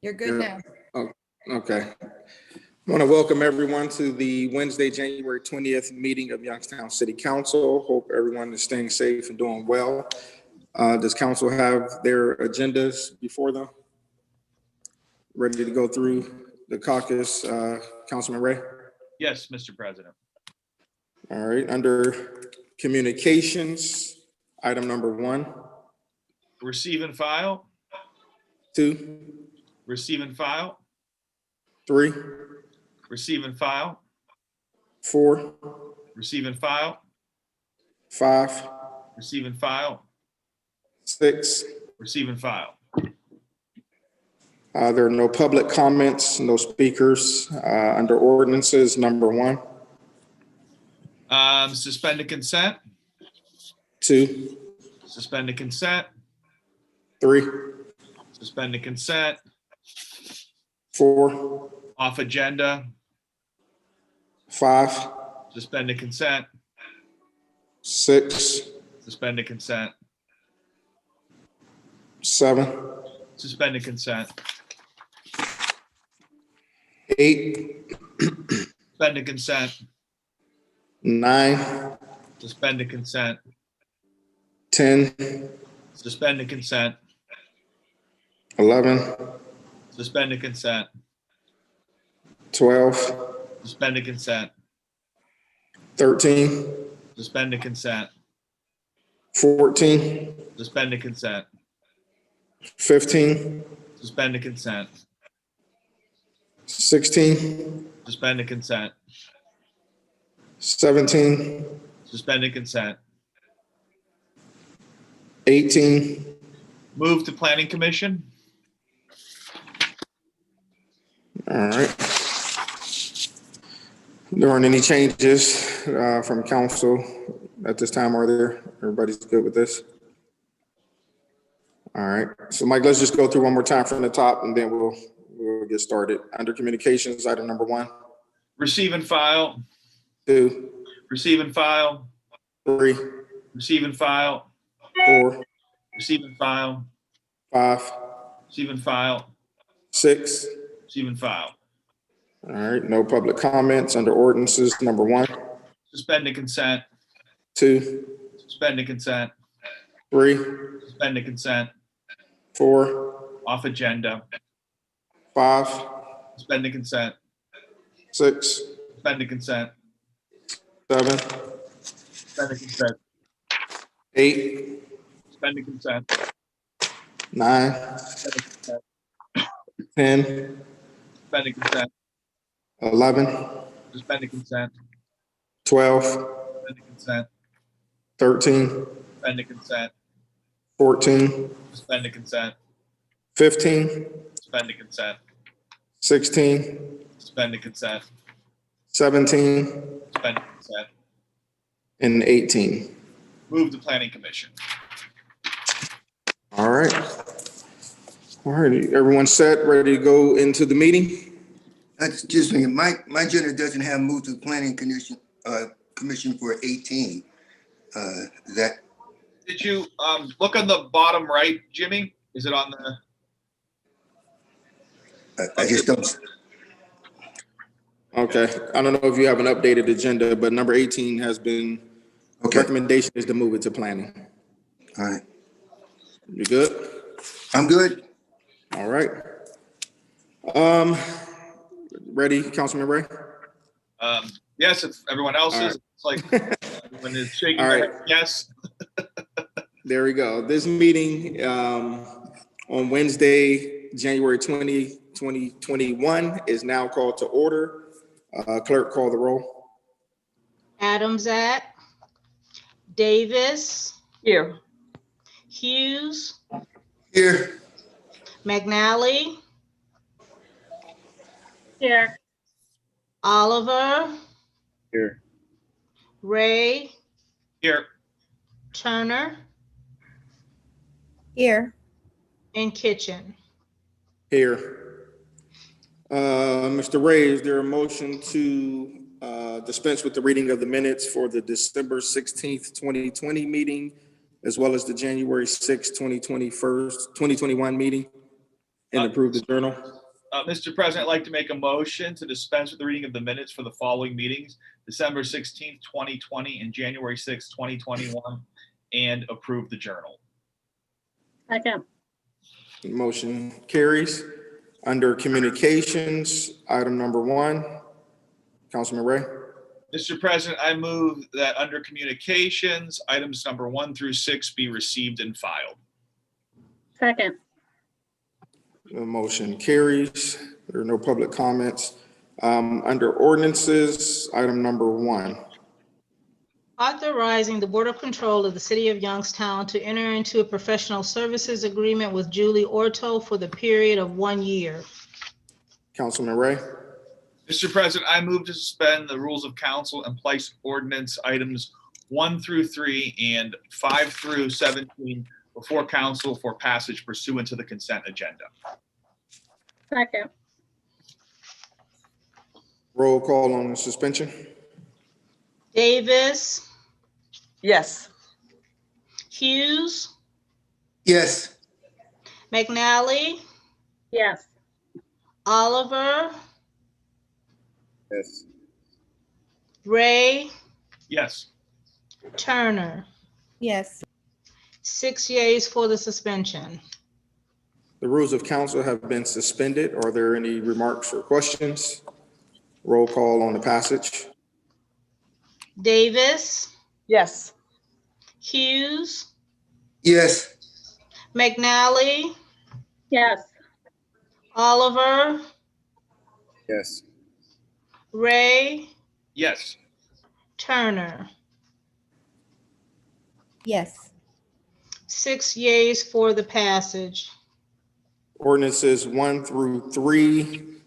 You're good now. Oh, okay. I want to welcome everyone to the Wednesday, January 20th meeting of Youngstown City Council. Hope everyone is staying safe and doing well. Does council have their agendas before them? Ready to go through the caucus, Councilman Ray? Yes, Mr. President. All right, under communications, item number 1, Receive and file, 2, receive and file, 3, receive and file, 4, receive and file, 5, receive and file, 6. receive and file. There are no public comments, no speakers. Under ordinances, number 1, Suspend the consent, 2, suspend the consent, 3, suspend the consent, 4, off agenda, 5, suspend the consent, 6, suspend the consent, 7, suspend the consent, 8, suspend the consent, 9, suspend the consent, 10, suspend the consent, 11, suspend the consent, 12, suspend the consent, 13, suspend the consent, 14, suspend the consent, 15, suspend the consent, 16, suspend the consent, 17, suspend the consent. 18, Move to planning commission. all right. There aren't any changes from council at this time, are there? Everybody's good with this? All right, so Mike, let's just go through one more time from the top and then we'll get started. Under communications, item number 1, Receive and file, 2, receive and file, 3, receive and file, 4, receive and file, 5, receive and file, 6. receive and file. All right, no public comments. Under ordinances, number 1, Suspend the consent, 2, suspend the consent, 3, suspend the consent, 4, off agenda, 5, suspend the consent, 6, suspend the consent, 7, suspend the consent, 8, suspend the consent, 9, suspend the consent, 10, suspend the consent, 11, suspend the consent, 12, suspend the consent, 13, suspend the consent, 14, suspend the consent, 15, suspend the consent, 16, suspend the consent, 17, suspend the consent. and 18. Move to planning commission. All right. All right, everyone set, ready to go into the meeting? Excuse me, my agenda doesn't have moved to planning commission for 18. That, Did you look on the bottom right, Jimmy? Is it on the? I just don't, Okay, I don't know if you have an updated agenda, but number 18 has been, okay, recommendation is to move it to planning. all right. You good? I'm good. All right. Ready, Councilman Ray? Yes, if everyone else All is, it's like when it's shaking. All their right. head, yes. There we go. This meeting on Wednesday, January 20, 2021 is now called to order. Clerk, call the roll. Adamzat, Davis, Here. Hughes, Here, McNally, Here. Oliver, Here. Ray, Here. Turner, Here. and Kitchen. Here. Mr. Ray, is there a motion to dispense with the reading of the minutes for the December 16th, 2020 meeting, as well as the January 6th, 2021 meeting? And approve the journal. Mr. President, I'd like to make a motion to dispense with the reading of the minutes for the following meetings, December 16th, 2020 and January 6th, 2021, and approve the journal. Second. Motion carries. Under communications, item number 1, Councilman Ray. Mr. President, I move that under communications, items number 1 through 6 be received and filed. Second. The motion carries. There are no public comments. Under ordinances, item number 1. Authorizing the Board of Control of the City of Youngstown to enter into a professional services agreement with Julie Orto for the period of 1 year. Councilman Ray. Mr. President, I move to suspend the rules of council and place ordinance items 1 through 3 and 5 through 17 before council for passage pursuant to the consent agenda. Second. Roll call on the suspension. Davis, Yes. Hughes, Yes. McNally, Yes. Oliver, Yes. Ray, Yes. Turner. yes, 6 yeas for the suspension. The rules of council have been suspended. Are there any remarks or questions? Roll call on the passage. Davis, Yes. Hughes, Yes. McNally, Yes. Oliver, Yes. Ray, Yes. Turner. yes, 6 yeas for the passage. Ordinances 1 through 3,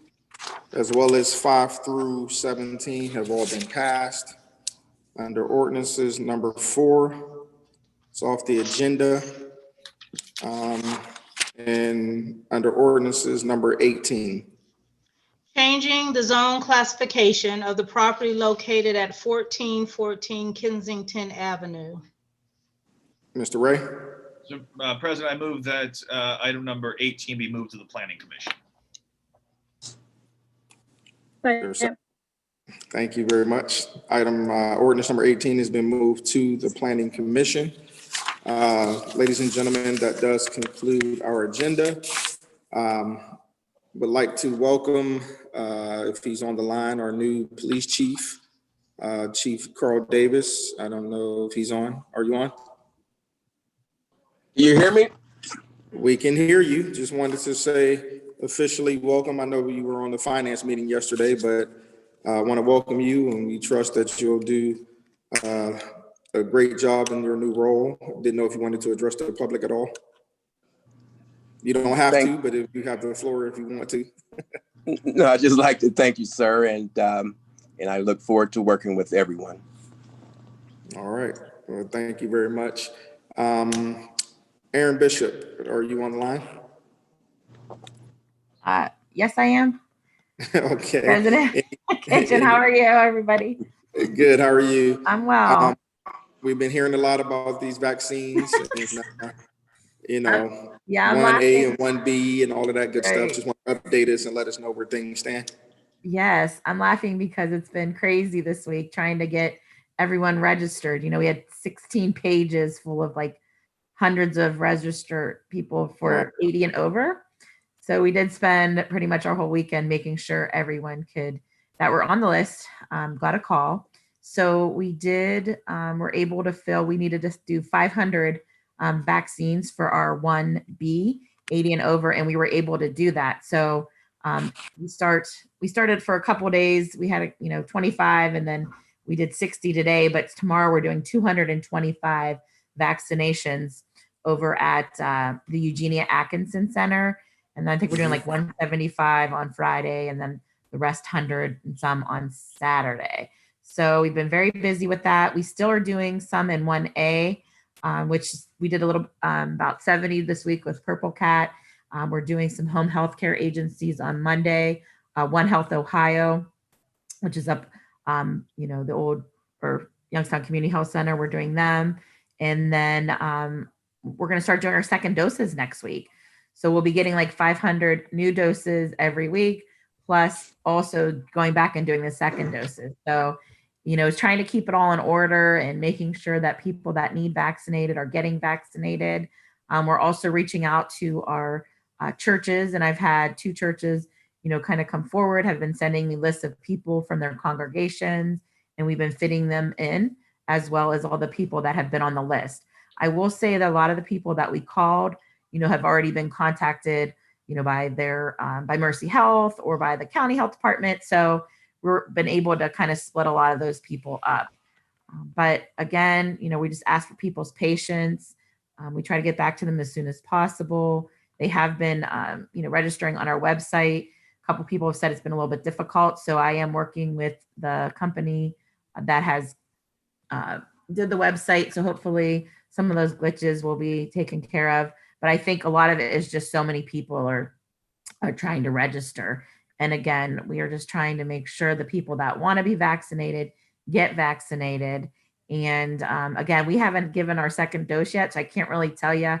as well as 5 through 17 have all been passed. Under ordinances number 4, it's off the agenda. And under ordinances number 18. Changing the zone classification of the property located at 1414 Kensington Avenue. Mr. Ray. So, President, I move that item number 18 be moved to the Planning Commission. Second. Thank you very much. Item ordinance number 18 has been moved to the Planning Commission. Ladies and gentlemen, that does conclude our agenda. Would like to welcome, if he's on the line, our new police chief, Chief Carl Davis. I don't know if he's on. Are you on? You hear me? We can hear you. Just wanted to say officially welcome. I know you were on the finance meeting yesterday, but I want to welcome you, and we trust that you'll do a great job in your new role. Didn't know if you wanted to address the public at all. You don't have to, but if you have the floor, if you want to. No, I'd just like to thank you, sir, and I look forward to working with everyone. All right. Well, thank you very much. Aaron Bishop, are you on the line? Yes, I am. Okay. President Kitchen, how are you, everybody? Good. How are you? I'm well. We've been hearing a lot about these vaccines, and, Yeah, I'm 1A laughing. and 1B and all of that good stuff. Right. Just want to update us and let us know where things stand. Yes, I'm laughing because it's been crazy this week trying to get everyone registered. You know, we had 16 pages full of like hundreds of registered people for 80 and over. So we did spend pretty much our whole weekend making sure everyone that were on the list got a call. So we were able to fill, we needed to do 500 vaccines for our 1B, 80 and over, and we were able to do that. So we started for a couple of days. We had 25, and then we did 60 today, but tomorrow we're doing 225 vaccinations over at the Eugenia Atkinson Center. And then I think we're doing like 175 on Friday, and then the rest 100 and some on Saturday. So we've been very busy with that. We still are doing some in 1A, which we did a little, about 70 this week with Purple Cat. We're doing some home health care agencies on Monday. One Health Ohio, which is up, the old or Youngstown Community Health Center. We're doing them. And then we're going to start doing our second doses next week. So we'll be getting like 500 new doses every week, plus also going back and doing the second doses. So, trying to keep it all in order and making sure that people that need vaccinated are getting vaccinated. We're also reaching out to our churches, and I've had 2 churches, kind of come forward, have been sending me lists of people from their congregations, and we've been fitting them in, as well as all the people that have been on the list. I will say that a lot of the people that we called, have already been contacted, by by Mercy Health or by the county health department. So we've been able to kind of split a lot of those people up. But again, we just ask for people's patience. We try to get back to them as soon as possible. They have been, registering on our website. A couple people have said it's been a little bit difficult. So I am working with the company that has did the website. So hopefully some of those glitches will be taken care of. But I think a lot of it is just so many people are trying to register. And again, we are just trying to make sure the people that want to be vaccinated get vaccinated. And again, we haven't given our second dose yet, so I can't really tell you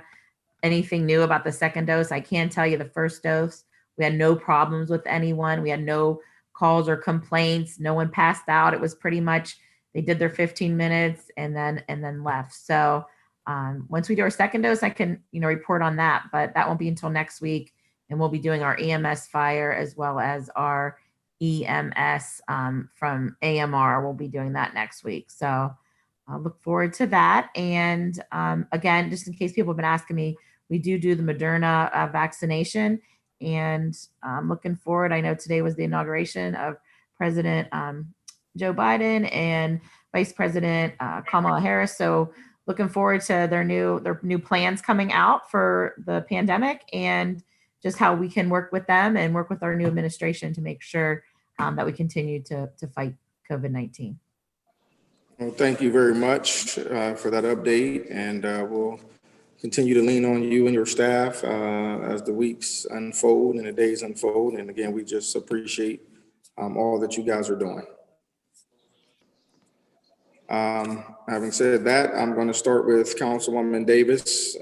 anything new about the second dose. I can tell you the first dose, we had no problems with anyone. We had no calls or complaints. No one passed out. It was pretty much, they did their 15 minutes and then left. So once we do our second dose, I can, report on that, but that won't be until next week. And we'll be doing our EMS fire as well as our EMS from AMR. We'll be doing that next week. So I look forward to that. And again, just in case people have been asking me, we do the Moderna vaccination, and I'm looking forward. I know today was the inauguration of President Joe Biden and Vice President Kamala Harris. So looking forward to their new plans coming out for the pandemic, and just how we can work with them and work with our new administration to make sure that we continue to fight COVID-19. Well, thank you very much for that update, and we'll continue to lean on you and your staff as the weeks unfold and the days unfold. And again, we just appreciate all that you guys are doing. Having said that, I'm going to start with Councilwoman Davis.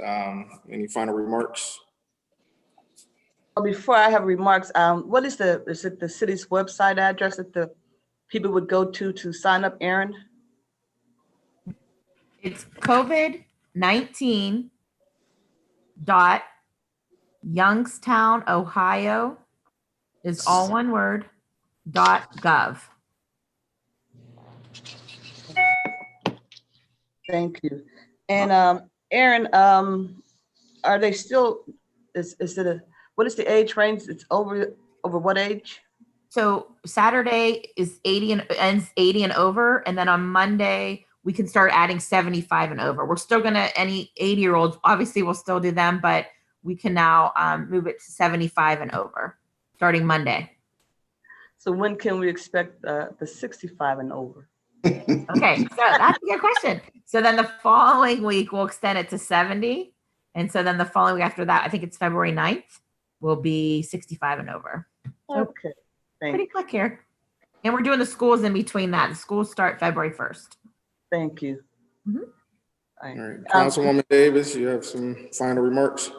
Any final remarks? Before I have remarks, what is it the city's website address that the people would go to sign up, Aaron? It's COVID-19 dot Youngstown, Ohio is all one word, .gov. Thank you. And Aaron, are they still, what is the age range? It's over what age? So Saturday is 80 and ends 80 and over. And then on Monday, we can start adding 75 and over. We're still going to, any 80-year-olds, obviously we'll still do them, but we can now move it to 75 and over starting Monday. So when can we expect the 65 and over? Okay, so that's a good question. So then the following week, we'll extend it to 70. And so then the following week after that, I think it's February 9th, will be 65 and over. So Okay, pretty quick here. And we're doing the schools in between that. The schools start February 1st. thank you. Mhm. All All right. right, Councilwoman Davis, you have some final remarks?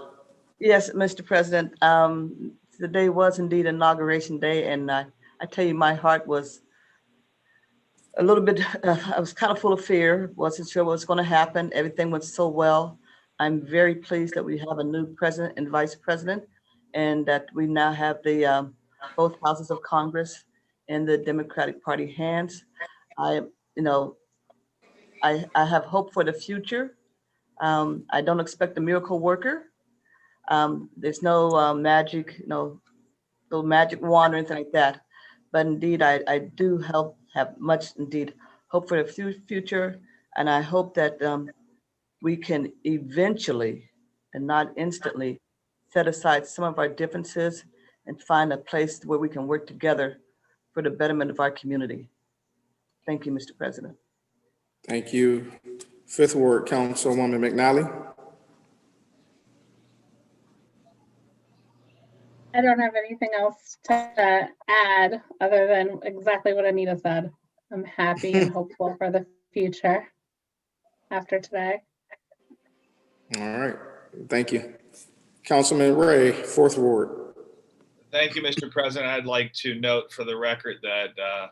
Yes, Mr. President, today was indeed Inauguration Day, and I tell you, my heart was a little bit, I was kind of full of fear, wasn't sure what was going to happen. Everything went so well. I'm very pleased that we have a new president and vice president, and that we now have the both houses of Congress in the Democratic Party hands. I have hope for the future. I don't expect a miracle worker. There's no magic, no magic wand or anything like that. But indeed, I do have much indeed hope for the future. And I hope that we can eventually, and not instantly, set aside some of our differences and find a place where we can work together for the betterment of our community. Thank you, Mr. President. Thank you. Fifth Ward, Councilwoman McNally. I don't have anything else to add other than exactly what Anita said. I'm happy and hopeful for the future after today. All right, thank you. Councilman Ray, Fourth Ward. Thank you, Mr. President. I'd like to note for the record that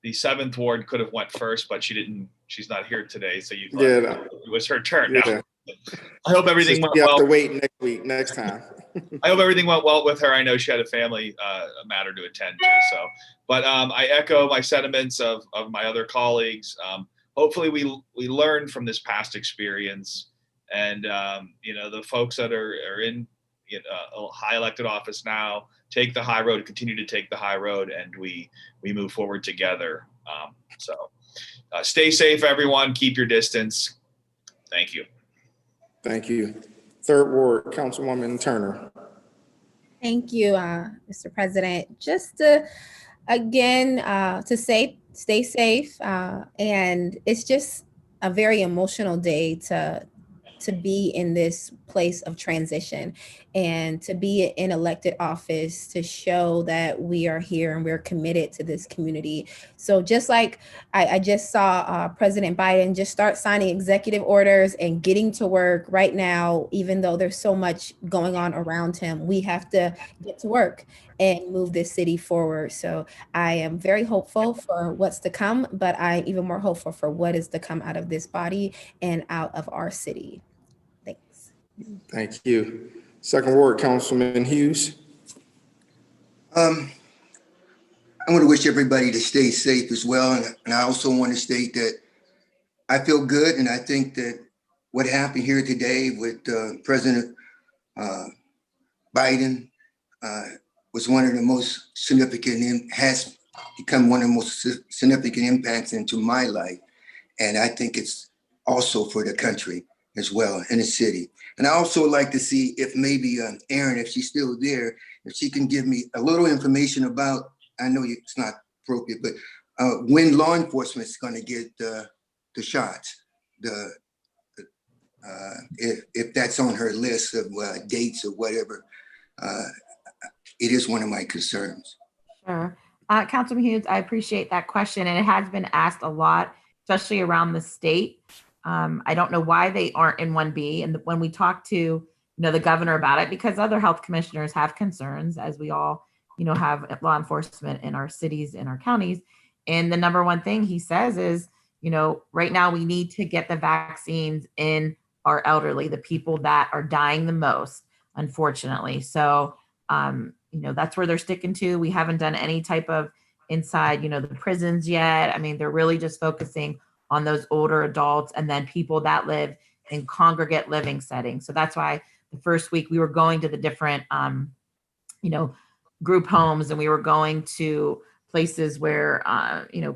the 7th Ward could have went first, but she's not here today, so you Yeah, it was her turn now. yeah. I hope everything went You have well. to wait next week, next time. I hope everything went well with her. I know she had a family matter to attend to. So, but I echo my sentiments of my other colleagues. Hopefully, we learn from this past experience, and the folks that are in a high elected office now take the high road, continue to take the high road, and we move forward together. So, stay safe, everyone. Keep your distance. Thank you. Thank you. Third Ward, Councilwoman Turner. Thank you, Mr. President. Just to, again, to say, stay safe. And it's just a very emotional day to be in this place of transition and to be in elected office, to show that we are here and we're committed to this community. So just like I just saw President Biden just start signing executive orders and getting to work right now, even though there's so much going on around him, we have to get to work and move this city forward. So I am very hopeful for what's to come, but I'm even more hopeful for what is to come out of this body and out of our city. Thanks. Thank you. Second Ward, Councilman Hughes. I want to wish everybody to stay safe as well. And I also want to state that I feel good. And I think that what happened here today with President Biden was one of the most significant, has become one of the most significant impacts into my life. And I think it's also for the country as well, in the city. And I also like to see if maybe Erin, if she's still there, if she can give me a little information about, I know it's not appropriate, but when law enforcement is going to get the shots, if that's on her list of dates or whatever, it is one of my concerns. Sure. Councilman Hughes, I appreciate that question. And it has been asked a lot, especially around the state. I don't know why they aren't in 1B. And when we talk to, the governor about it, because other health commissioners have concerns, as we all, have law enforcement in our cities, in our counties. And the number one thing he says is, right now we need to get the vaccines in our elderly, the people that are dying the most, unfortunately. So, that's where they're sticking to. We haven't done any type of inside, the prisons yet. I mean, they're really just focusing on those older adults and then people that live in congregate living settings. So that's why the first week we were going to the different, group homes, and we were going to places where,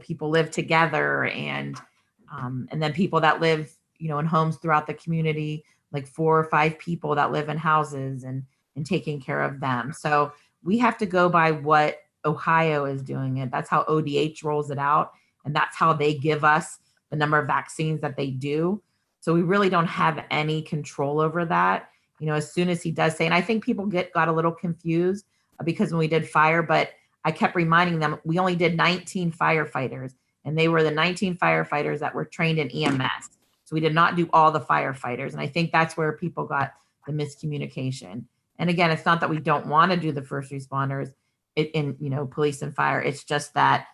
people live together, and then people that live, in homes throughout the community, like 4 or 5 people that live in houses and taking care of them. So we have to go by what Ohio is doing it. That's how ODH rolls it out. And that's how they give us the number of vaccines that they do. So we really don't have any control over that. As soon as he does say, and I think people got a little confused because when we did fire, but I kept reminding them, we only did 19 firefighters, and they were the 19 firefighters that were trained in EMS. So we did not do all the firefighters. And I think that's where people got the miscommunication. And again, it's not that we don't want to do the first responders in police and fire. It's just that,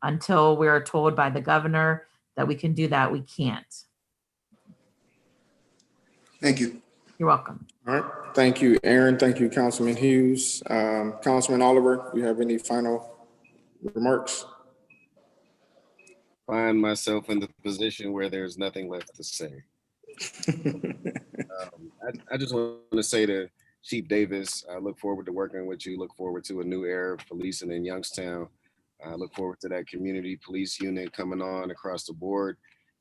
until we're told by the governor that we can do that, we can't. Thank you. You're welcome. All right. Thank you, Aaron. Thank you, Councilman Hughes. Councilman Oliver, do you have any final remarks? Find myself in the position where there's nothing left to say. I just want to say to Chief Davis, I look forward to working with you, look forward to a new era of policing in Youngstown. I look forward to that community police unit coming on across the board,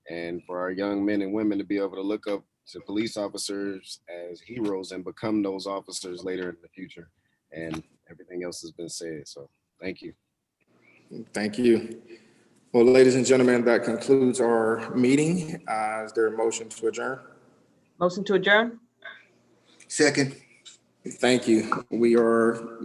and for our young men and women to be able to look up to police officers as heroes and become those officers later in the future. And everything else has been said. So thank you. Thank you. Well, ladies and gentlemen, that concludes our meeting. Is there a motion to adjourn? Motion to adjourn? Second. Thank you. We are